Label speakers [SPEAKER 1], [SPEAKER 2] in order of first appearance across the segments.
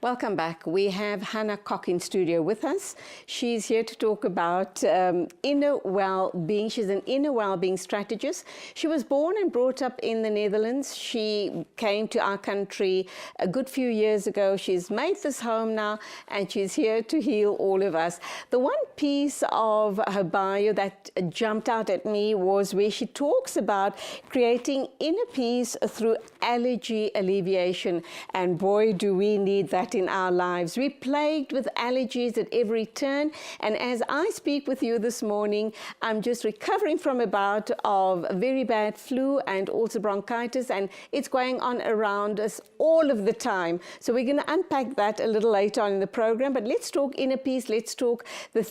[SPEAKER 1] Welcome back. We have Hannah Koch in studio with us. She's here to talk about inner well-being. She's an inner well-being strategist. She was born and brought up in the Netherlands. She came to our country a good few years ago. She's made this home now, and she's here to heal all of us. The one piece of her bio that jumped out at me was where she talks about creating inner peace through allergy alleviation. And boy, do we need that in our lives. We're plagued with allergies at every turn, and as I speak with you this morning, I'm just recovering from a bout of very bad flu and also bronchitis, and it's going on around us all of the time. So we're going to unpack that a little later on in the program, but let's talk inner peace. Let's talk the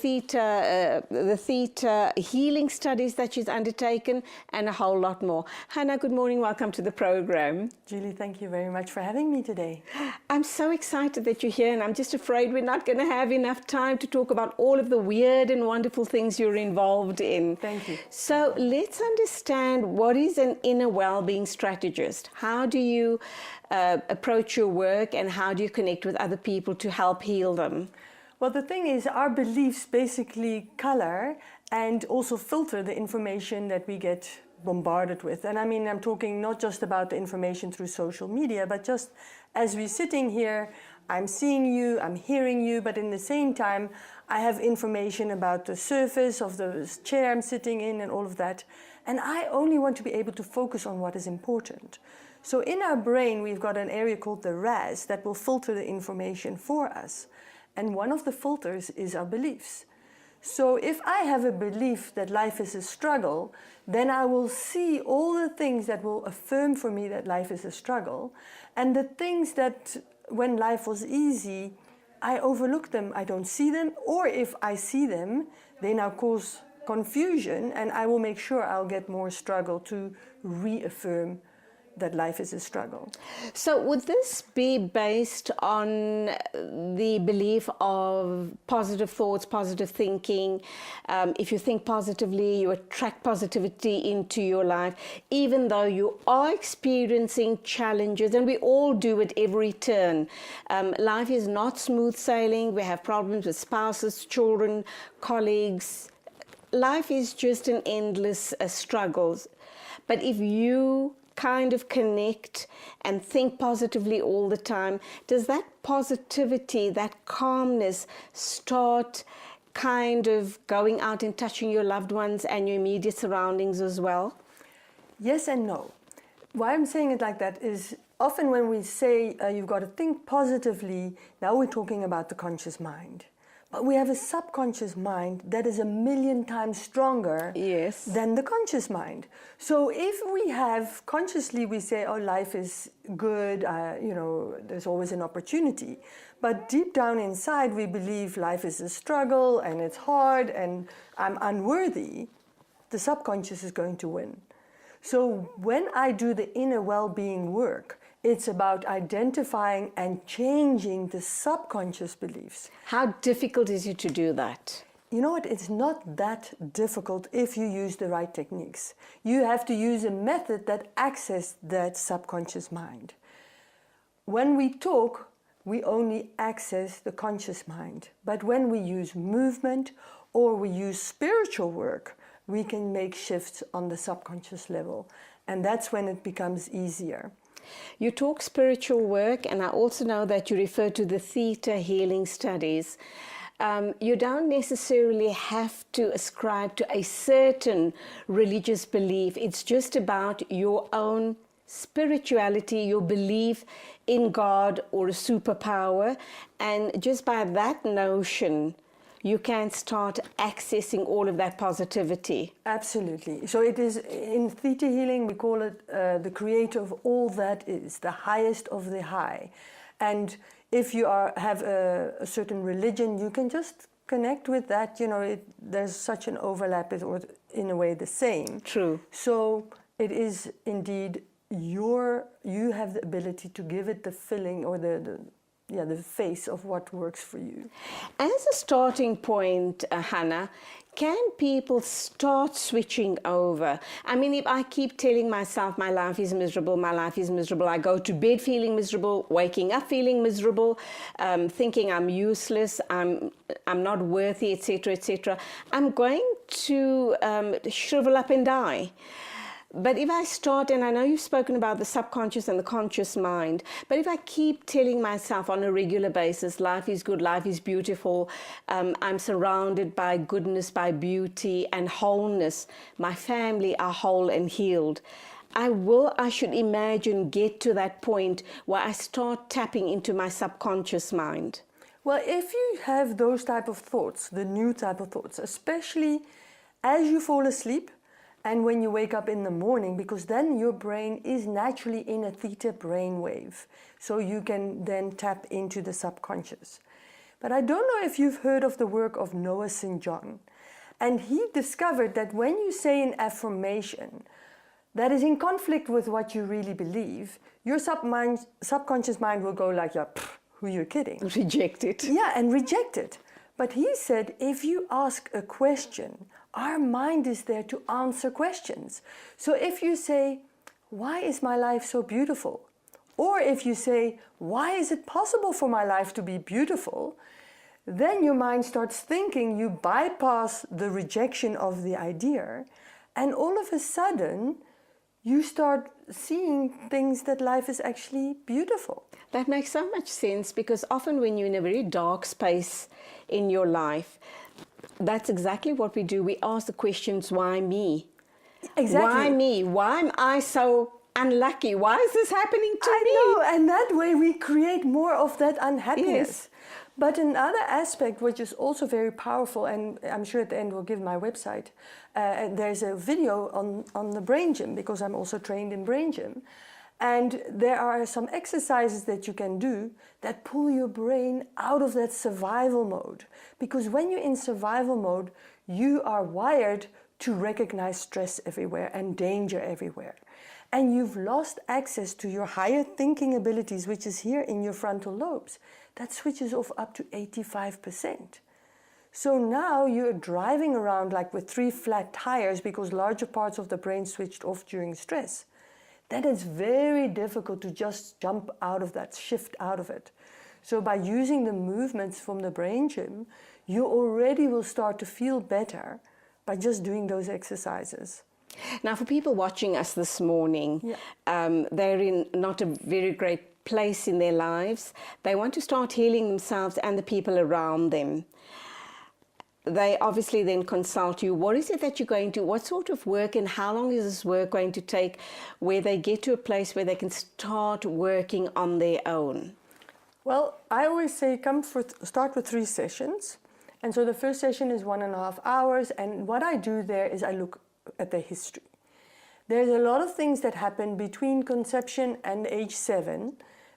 [SPEAKER 1] theta healing studies that she's undertaken, and a whole lot more. Hannah, good morning. Welcome to the program.
[SPEAKER 2] Julie, thank you very much for having me today.
[SPEAKER 1] I'm so excited that you're here, and I'm just afraid we're not going to have enough time to talk about all of the weird and wonderful things you're involved in.
[SPEAKER 2] Thank you.
[SPEAKER 1] So let's understand, what is an inner well-being strategist? How do you approach your work, and how do you connect with other people to help heal them?
[SPEAKER 2] Well, the thing is, our beliefs basically color and also filter the information that we get bombarded with. And I mean, I'm talking not just about the information through social media, but just as we're sitting here, I'm seeing you, I'm hearing you, but in the same time, I have information about the surface of the chair I'm sitting in and all of that. And I only want to be able to focus on what is important. So in our brain, we've got an area called the RAS that will filter the information for us. And one of the filters is our beliefs. So if I have a belief that life is a struggle, then I will see all the things that will affirm for me that life is a struggle. And the things that when life was easy, I overlook them, I don't see them, or if I see them, they now cause confusion, and I will make sure I'll get more struggle to reaffirm that life is a struggle.
[SPEAKER 1] So would this be based on the belief of positive thoughts, positive thinking? If you think positively, you attract positivity into your life, even though you are experiencing challenges, and we all do at every turn. Life is not smooth sailing. We have problems with spouses, children, colleagues. Life is just an endless struggles. But if you kind of connect and think positively all the time, does that positivity, that calmness start kind of going out and touching your loved ones and your immediate surroundings as well?
[SPEAKER 2] Yes and no. Why I'm saying it like that is often when we say you've got to think positively, now we're talking about the conscious mind. But we have a subconscious mind that is 1,000,000 times stronger than the conscious mind. So if we have consciously, we say, oh, life is good, you know, there's always an opportunity. But deep down inside, we believe life is a struggle and it's hard and I'm unworthy. The subconscious is going to win. So when I do the inner well-being work, it's about identifying and changing the subconscious beliefs.
[SPEAKER 1] How difficult is it to do that?
[SPEAKER 2] You know what, it's not that difficult if you use the right techniques. You have to use a method that accesses that subconscious mind. When we talk, we only access the conscious mind. But when we use movement or we use spiritual work, we can make shifts on the subconscious level. And that's when it becomes easier.
[SPEAKER 1] You talk spiritual work, and I also know that you refer to the theta healing studies. You don't necessarily have to ascribe to a certain religious belief. It's just about your own spirituality, your belief in God or a superpower, and just by that notion, you can start accessing all of that positivity.
[SPEAKER 2] Absolutely. So it is, in theta healing, we call it the creator of all that is, the highest of the high. And if you have a certain religion, you can just connect with that. You know, there's such an overlap, or in a way the same.
[SPEAKER 1] True.
[SPEAKER 2] So it is indeed you have the ability to give it the filling or the the face of what works for you.
[SPEAKER 1] As a starting point, Hannah, can people start switching over? I mean, if I keep telling myself my life is miserable, my life is miserable, I go to bed feeling miserable, waking up feeling miserable, thinking I'm useless, I'm not worthy, etc., etc., I'm going to shrivel up and die. But if I start, and I know you've spoken about the subconscious and the conscious mind, but if I keep telling myself on a regular basis, life is good, life is beautiful, I'm surrounded by goodness, by beauty and wholeness, my family are whole and healed, I should imagine, get to that point where I start tapping into my subconscious mind.
[SPEAKER 2] Well, if you have those type of thoughts, the new type of thoughts, especially as you fall asleep, and when you wake up in the morning, because then your brain is naturally in a theta brainwave, so you can then tap into the subconscious. But I don't know if you've heard of the work of Noah St. John. And he discovered that when you say an affirmation that is in conflict with what you really believe, your subconscious mind will go like, yeah, who are you kidding?
[SPEAKER 1] Reject it.
[SPEAKER 2] Yeah, and reject it. But he said, if you ask a question, our mind is there to answer questions. So if you say, why is my life so beautiful? Or if you say, why is it possible for my life to be beautiful? Then your mind starts thinking, you bypass the rejection of the idea, and all of a sudden, you start seeing things that life is actually beautiful.
[SPEAKER 1] That makes so much sense, because often when you're in a very dark space in your life, that's exactly what we do. We ask the questions, why me?
[SPEAKER 2] Exactly.
[SPEAKER 1] Why me? Why am I so unlucky? Why is this happening to me?
[SPEAKER 2] I know, and that way we create more of that unhappiness.
[SPEAKER 1] Yes.
[SPEAKER 2] But another aspect which is also very powerful, and I'm sure at the end we'll give my website, and there's a video on the brain gym, because I'm also trained in brain gym. And there are some exercises that you can do that pull your brain out of that survival mode. Because when you're in survival mode, you are wired to recognize stress everywhere and danger everywhere. And you've lost access to your higher thinking abilities, which is here in your frontal lobes. That switches off up to 85%. So now you're driving around like with 3 flat tires because larger parts of the brain switched off during stress. Then it's very difficult to just jump out of that, shift out of it. So by using the movements from the brain gym, you already will start to feel better by just doing those exercises.
[SPEAKER 1] Now, for people watching us this morning, they're in not a very great place in their lives. They want to start healing themselves and the people around them. They obviously then consult you. What is it that you're going to, what sort of work and how long is this work going to take, where they get to a place where they can start working on their own?
[SPEAKER 2] Well, I always say start with 3 sessions. And so the first session is 1.5 hours. And what I do there is I look at the history. There's a lot of things that happen between conception and age 7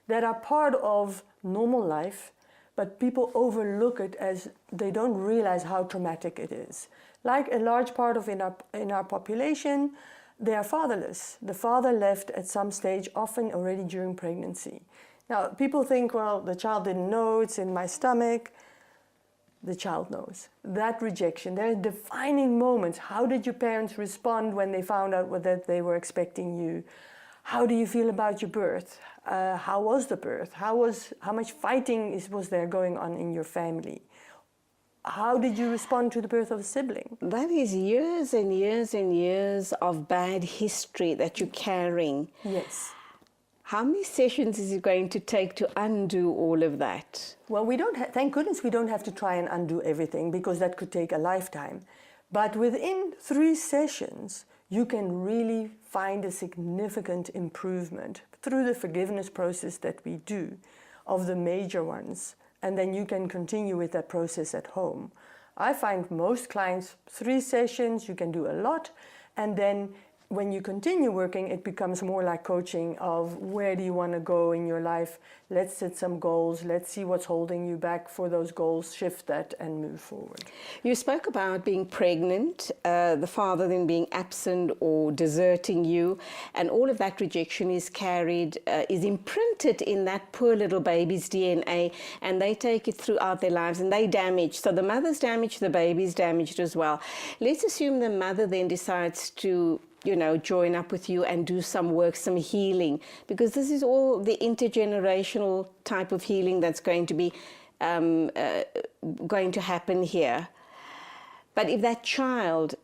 [SPEAKER 2] that are part of normal life, but people overlook it as they don't realize how traumatic it is. Like a large part of in our population, they are fatherless. The father left at some stage, often already during pregnancy. Now, people think, well, the child didn't know, it's in my stomach. The child knows. That rejection, there are defining moments. How did your parents respond when they found out that they were expecting you? How do you feel about your birth? How was the birth? How much fighting was there going on in your family? How did you respond to the birth of a sibling?
[SPEAKER 1] That is years and years and years of bad history that you're carrying.
[SPEAKER 2] Yes.
[SPEAKER 1] How many sessions is it going to take to undo all of that?
[SPEAKER 2] Well, thank goodness we don't have to try and undo everything, because that could take a lifetime. But within 3 sessions, you can really find a significant improvement through the forgiveness process that we do of the major ones. And then you can continue with that process at home. I find most clients, 3 sessions, you can do a lot. And then when you continue working, it becomes more like coaching of where do you want to go in your life? Let's set some goals. Let's see what's holding you back for those goals, shift that and move forward.
[SPEAKER 1] You spoke about being pregnant, the father then being absent or deserting you, and all of that rejection is carried, is imprinted in that poor little baby's DNA, and they take it throughout their lives and they damage. So the mother's damaged, the baby's damaged as well. Let's assume the mother then decides to join up with you and do some work, some healing, because this is all the intergenerational type of healing that's going to be going to happen here. But if that child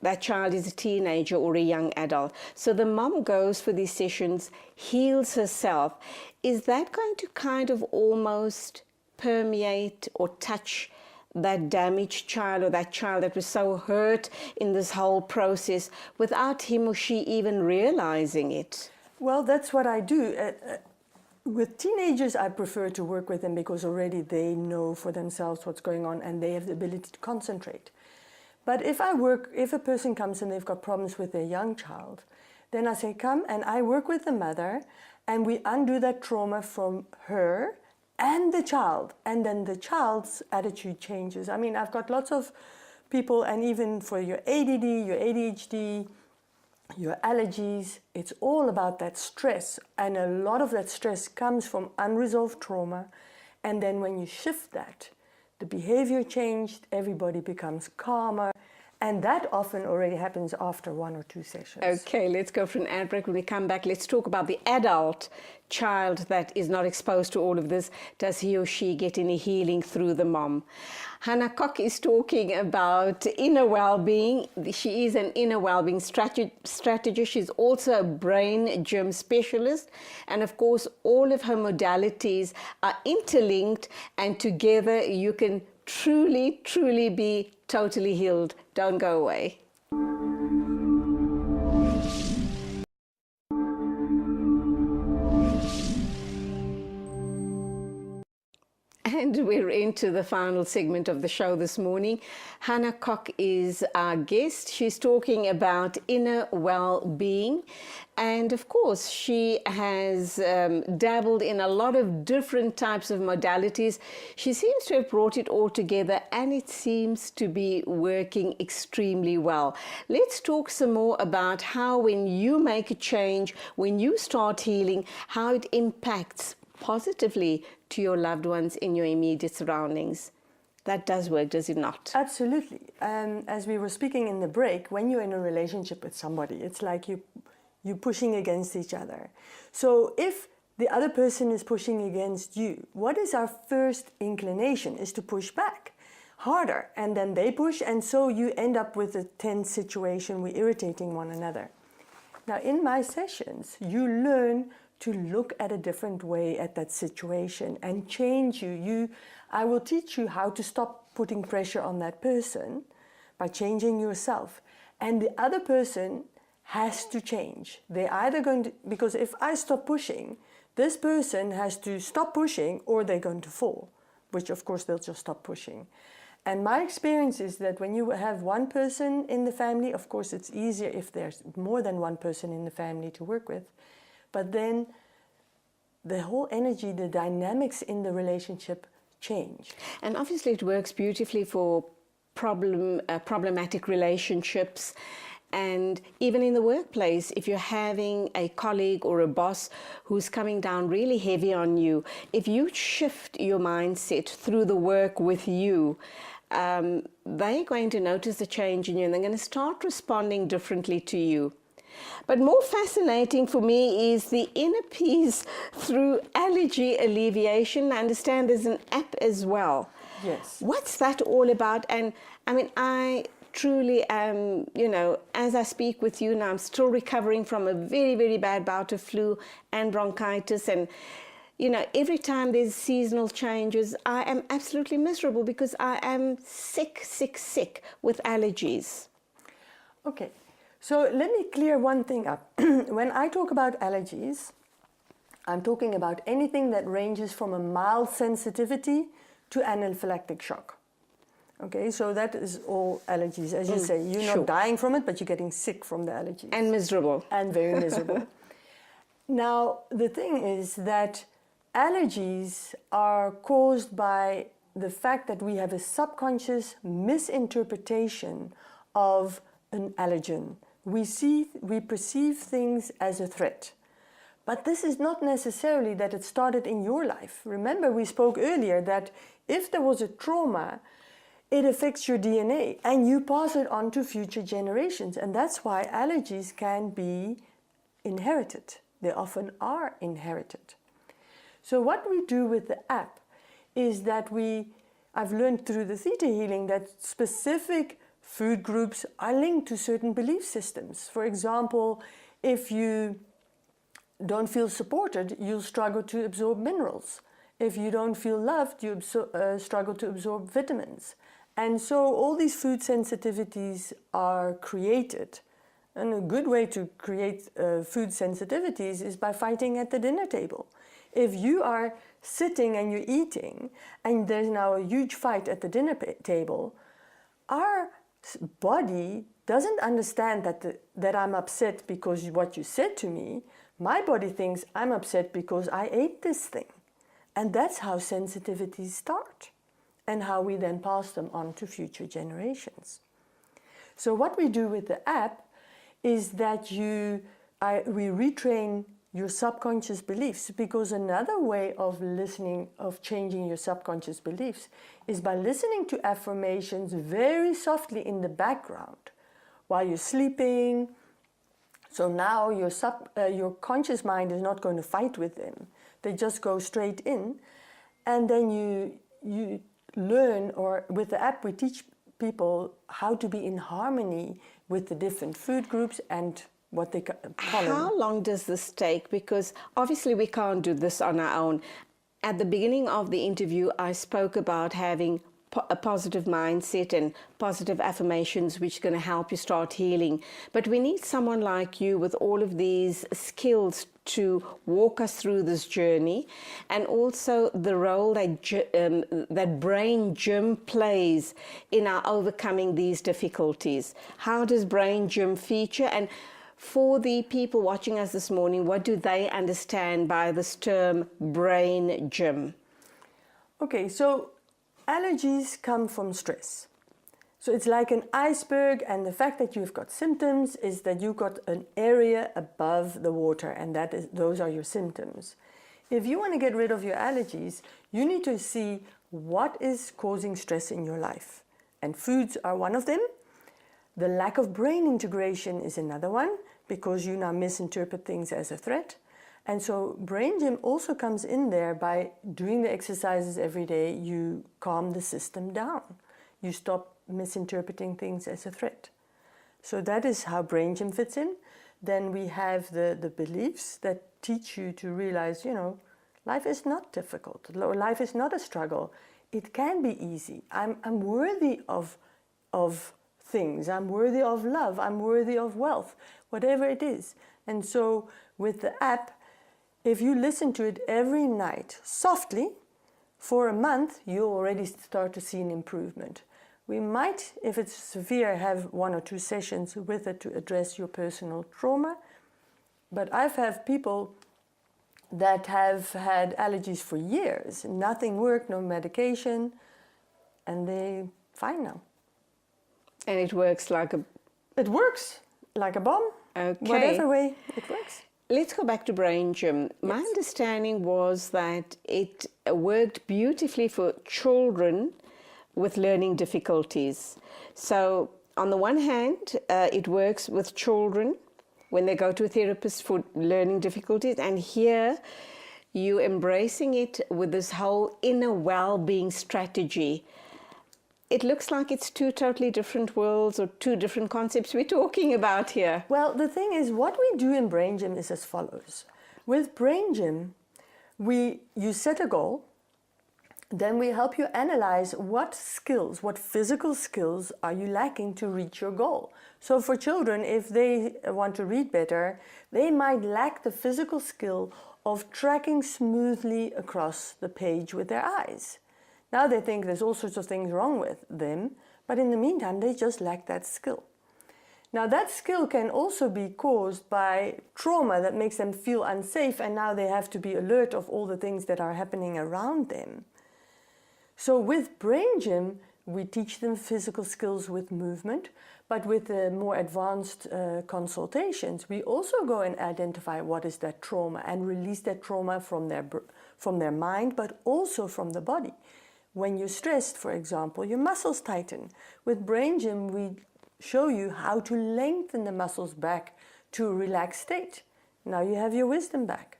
[SPEAKER 1] is a teenager or a young adult, so the mom goes for these sessions, heals herself, is that going to kind of almost permeate or touch that damaged child, or that child that was so hurt in this whole process without him or she even realizing it?
[SPEAKER 2] Well, that's what I do. With teenagers, I prefer to work with them because already they know for themselves what's going on and they have the ability to concentrate. But if a person comes and they've got problems with their young child, then I say, come, and I work with the mother and we undo that trauma from her and the child, and then the child's attitude changes. I mean, I've got lots of people, and even for your ADD, your ADHD, your allergies, it's all about that stress, and a lot of that stress comes from unresolved trauma. And then when you shift that, the behavior changed, everybody becomes calmer, and that often already happens after 1 or 2 sessions.
[SPEAKER 1] Okay, let's go for an ad break. When we come back, let's talk about the adult child that is not exposed to all of this. Does he or she get any healing through the mom? Hannah Koch is talking about inner well-being. She is an inner well-being strategist. She's also a brain gym specialist. And of course, all of her modalities are interlinked, and together you can truly, truly be totally healed. Don't go away. And we're into the final segment of the show this morning. Hannah Koch is our guest. She's talking about inner well-being. And of course, she has dabbled in a lot of different types of modalities. She seems to have brought it all together, and it seems to be working extremely well. Let's talk some more about how, when you make a change, when you start healing, how it impacts positively to your loved ones in your immediate surroundings. That does work, does it not?
[SPEAKER 2] Absolutely. As we were speaking in the break, when you're in a relationship with somebody, it's like you're pushing against each other. So if the other person is pushing against you, what is our first inclination? Is to push back harder, and then they push, and so you end up with a tense situation. We're irritating one another. Now, in my sessions, you learn to look at a different way at that situation and change you. I will teach you how to stop putting pressure on that person by changing yourself. And the other person has to change. They're either going to, because if I stop pushing, this person has to stop pushing or they're going to fall, which of course they'll just stop pushing. And my experience is that when you have one person in the family, of course it's easier if there's more than one person in the family to work with. But then the whole energy, the dynamics in the relationship change.
[SPEAKER 1] And obviously it works beautifully for problematic relationships. And even in the workplace, if you're having a colleague or a boss who's coming down really heavy on you, if you shift your mindset through the work with you, they're going to notice the change in you, and they're going to start responding differently to you. But more fascinating for me is the inner peace through allergy alleviation. I understand there's an app as well.
[SPEAKER 2] Yes.
[SPEAKER 1] What's that all about? And I mean, I truly am, as I speak with you now, I'm still recovering from a very, very bad bout of flu and bronchitis. And, every time there's seasonal changes, I am absolutely miserable because I am sick with allergies.
[SPEAKER 2] Okay. So let me clear one thing up. When I talk about allergies, I'm talking about anything that ranges from a mild sensitivity to anaphylactic shock. Okay, so that is all allergies. As you say, you're
[SPEAKER 1] sure.
[SPEAKER 2] not dying from it, but you're getting sick from the allergies.
[SPEAKER 1] And miserable.
[SPEAKER 2] And very miserable. Now, the thing is that allergies are caused by the fact that we have a subconscious misinterpretation of an allergen. We perceive things as a threat. But this is not necessarily that it started in your life. Remember, we spoke earlier that if there was a trauma, it affects your DNA and you pass it on to future generations. And that's why allergies can be inherited. They often are inherited. So what we do with the app is that I've learned through the theta healing that specific food groups are linked to certain belief systems. For example, if you don't feel supported, you'll struggle to absorb minerals. If you don't feel loved, you struggle to absorb vitamins. And so all these food sensitivities are created. And a good way to create food sensitivities is by fighting at the dinner table. If you are sitting and you're eating, and there's now a huge fight at the dinner table, our body doesn't understand that I'm upset because what you said to me. My body thinks I'm upset because I ate this thing. And that's how sensitivities start and how we then pass them on to future generations. So what we do with the app is that we retrain your subconscious beliefs, because another way of listening, of changing your subconscious beliefs, is by listening to affirmations very softly in the background while you're sleeping. So now your conscious mind is not going to fight with them. They just go straight in. And then you learn, or with the app we teach people how to be in harmony with the different food groups and what they call them.
[SPEAKER 1] How long does this take? Because obviously we can't do this on our own. At the beginning of the interview, I spoke about having a positive mindset and positive affirmations, which are going to help you start healing. But we need someone like you with all of these skills to walk us through this journey, and also the role that Brain Gym plays in our overcoming these difficulties. How does Brain Gym feature? And for the people watching us this morning, what do they understand by this term Brain Gym?
[SPEAKER 2] Okay, so allergies come from stress. So it's like an iceberg, and the fact that you've got symptoms is that you've got an area above the water, and those are your symptoms. If you want to get rid of your allergies, you need to see what is causing stress in your life. And foods are one of them. The lack of brain integration is another one, because you now misinterpret things as a threat. And so Brain Gym also comes in there by doing the exercises every day. You calm the system down. You stop misinterpreting things as a threat. So that is how Brain Gym fits in. Then we have the beliefs that teach you to realize, life is not difficult. Life is not a struggle. It can be easy. I'm worthy of things. I'm worthy of love. I'm worthy of wealth, whatever it is. And so with the app, if you listen to it every night softly for a month, you already start to see an improvement. We might, if it's severe, have 1 or 2 sessions with it to address your personal trauma. But I've had people that have had allergies for years. Nothing worked, no medication, and they're fine now.
[SPEAKER 1] And it works like a...
[SPEAKER 2] It works like a bomb.
[SPEAKER 1] Okay.
[SPEAKER 2] Whatever way it works.
[SPEAKER 1] Let's go back to Brain Gym. My understanding was that it worked beautifully for children with learning difficulties. So on the one hand, it works with children when they go to a therapist for learning difficulties, and here you're embracing it with this whole inner well-being strategy. It looks like it's 2 totally different worlds or 2 different concepts we're talking about here.
[SPEAKER 2] Well, the thing is, what we do in Brain Gym is as follows. With Brain Gym, you set a goal, then we help you analyze what skills, what physical skills are you lacking to reach your goal. So for children, if they want to read better, they might lack the physical skill of tracking smoothly across the page with their eyes. Now they think there's all sorts of things wrong with them, but in the meantime, they just lack that skill. Now that skill can also be caused by trauma that makes them feel unsafe, and now they have to be alert of all the things that are happening around them. So with Brain Gym, we teach them physical skills with movement, but with the more advanced consultations, we also go and identify what is that trauma and release that trauma from their mind, but also from the body. When you're stressed, for example, your muscles tighten. With Brain Gym, we show you how to lengthen the muscles back to a relaxed state. Now you have your wisdom back.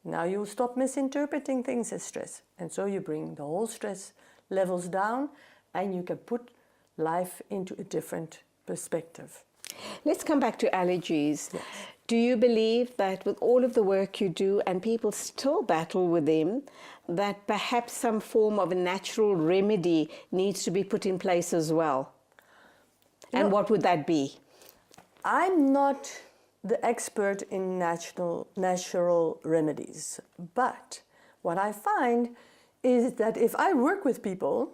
[SPEAKER 2] Now you'll stop misinterpreting things as stress. And so you bring the whole stress levels down, and you can put life into a different perspective.
[SPEAKER 1] Let's come back to allergies.
[SPEAKER 2] Yes.
[SPEAKER 1] Do you believe that with all of the work you do and people still battle with them, that perhaps some form of a natural remedy needs to be put in place as well? And what would that be?
[SPEAKER 2] I'm not the expert in natural remedies, but what I find is that if I work with people,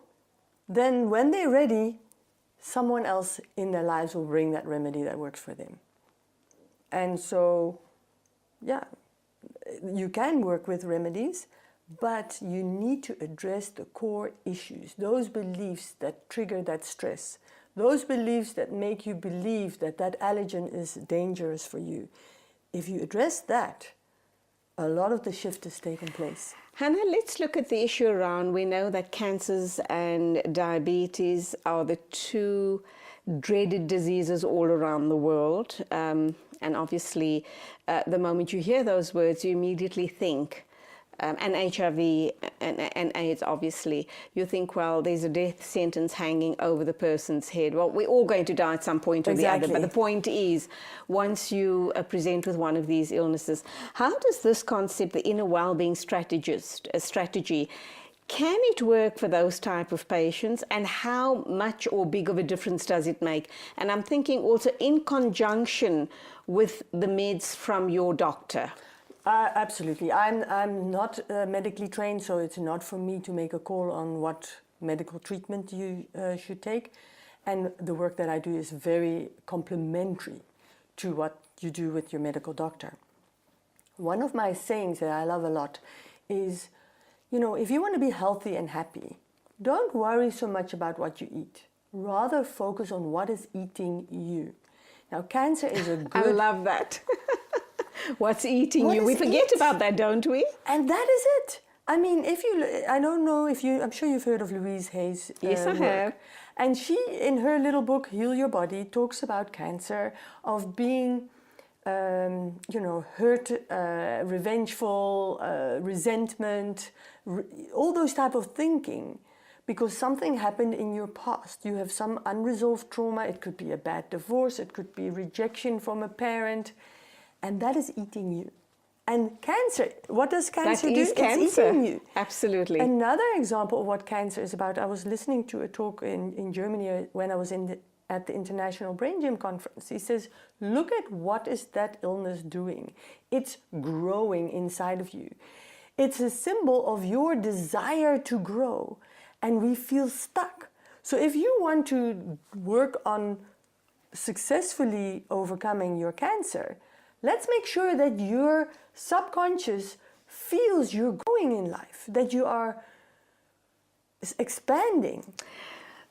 [SPEAKER 2] then when they're ready, someone else in their lives will bring that remedy that works for them. And so, yeah, you can work with remedies, but you need to address the core issues, those beliefs that trigger that stress. Those beliefs that make you believe that that allergen is dangerous for you. If you address that, a lot of the shift has taken place.
[SPEAKER 1] Hannah, let's look at the issue around, we know that cancers and diabetes are the two dreaded diseases all around the world. And obviously, the moment you hear those words, you immediately think, and HIV and AIDS, obviously, you think, well, there's a death sentence hanging over the person's head. Well, we're all going to die at some point or the other. But the point is, once you present with one of these illnesses, how does this concept, the inner well-being strategy, can it work for those type of patients, and how much or big of a difference does it make? And I'm thinking also in conjunction with the meds from your doctor.
[SPEAKER 2] Absolutely. I'm not medically trained, so it's not for me to make a call on what medical treatment you should take. And the work that I do is very complementary to what you do with your medical doctor. One of my sayings that I love a lot is, you know, if you want to be healthy and happy, don't worry so much about what you eat. Rather focus on what is eating you. Now, cancer is a good...
[SPEAKER 1] I love that. What's eating you? We forget about that, don't we?
[SPEAKER 2] And that is it. I mean, I don't know if you, I'm sure you've heard of Louise Hay's
[SPEAKER 1] Yes, I have.
[SPEAKER 2] And she, in her little book, Heal Your Body, talks about cancer, of being, you know, hurt, revengeful, resentment, all those type of thinking, because something happened in your past. You have some unresolved trauma. It could be a bad divorce. It could be rejection from a parent. And that is eating you. And cancer, what does cancer do? It's eating you.
[SPEAKER 1] Absolutely.
[SPEAKER 2] Another example of what cancer is about, I was listening to a talk in Germany when I was at the International Brain Gym conference. He says, look at what is that illness doing. It's growing inside of you. It's a symbol of your desire to grow, and we feel stuck. So if you want to work on successfully overcoming your cancer, let's make sure that your subconscious feels you're growing in life, that you are expanding.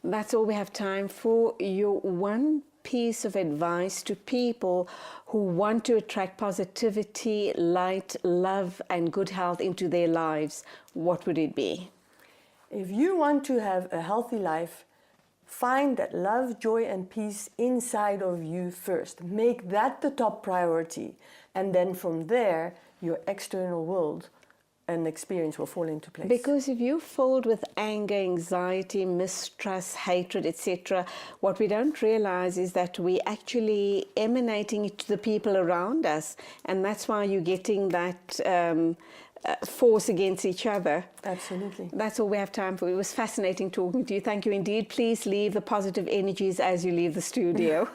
[SPEAKER 1] That's all we have time for. Your one piece of advice to people who want to attract positivity, light, love, and good health into their lives, what would it be?
[SPEAKER 2] If you want to have a healthy life, find that love, joy, and peace inside of you first. Make that the top priority. And then from there, your external world and experience will fall into place.
[SPEAKER 1] Because if you're filled with anger, anxiety, mistrust, hatred, etc., what we don't realize is that we're actually emanating it to the people around us. And that's why you're getting that force against each other.
[SPEAKER 2] Absolutely.
[SPEAKER 1] That's all we have time for. It was fascinating talking to you. Thank you indeed. Please leave the positive energies as you leave the studio.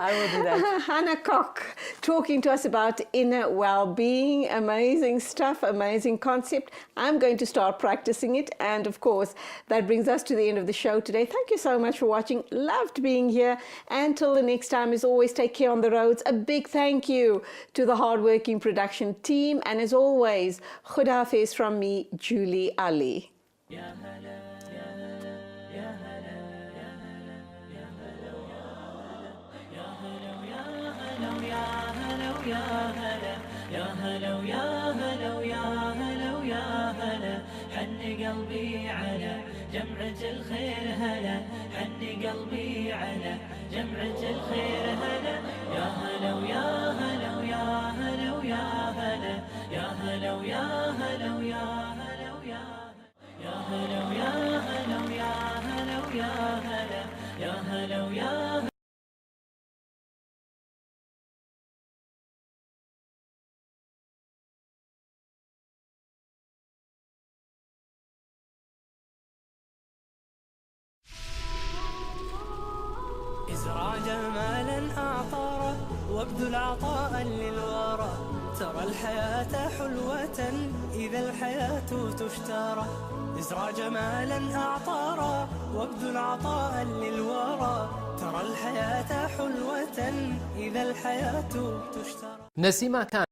[SPEAKER 2] I will do that.
[SPEAKER 1] Hannah Koch talking to us about inner well-being. Amazing stuff, amazing concept. I'm going to start practicing it. And of course, that brings us to the end of the show today. Thank you so much for watching. Loved being here. Until the next time, as always, take care on the roads. A big thank you to the hardworking production team. And as always, Khuda Hafiz from me, Julie Ali.
[SPEAKER 3] حن قلبي على جمعة الخير هلا حن قلبي على جمعة الخير هلا يا هلا ويا هلا ويا هلا ويا هلا يا هلا ويا هلا ويا هلا ويا يا هلا ويا هلا ويا هلا ويا هلا يا هلا ويا ازرع جمالا أعطاره وابذل عطاء للورى ترى الحياة حلوة إذا الحياة تشترى ازرع جمالا أعطاره وابذل عطاء للورى ترى الحياة حلوة إذا الحياة تشترى.
[SPEAKER 4] نسيمة كان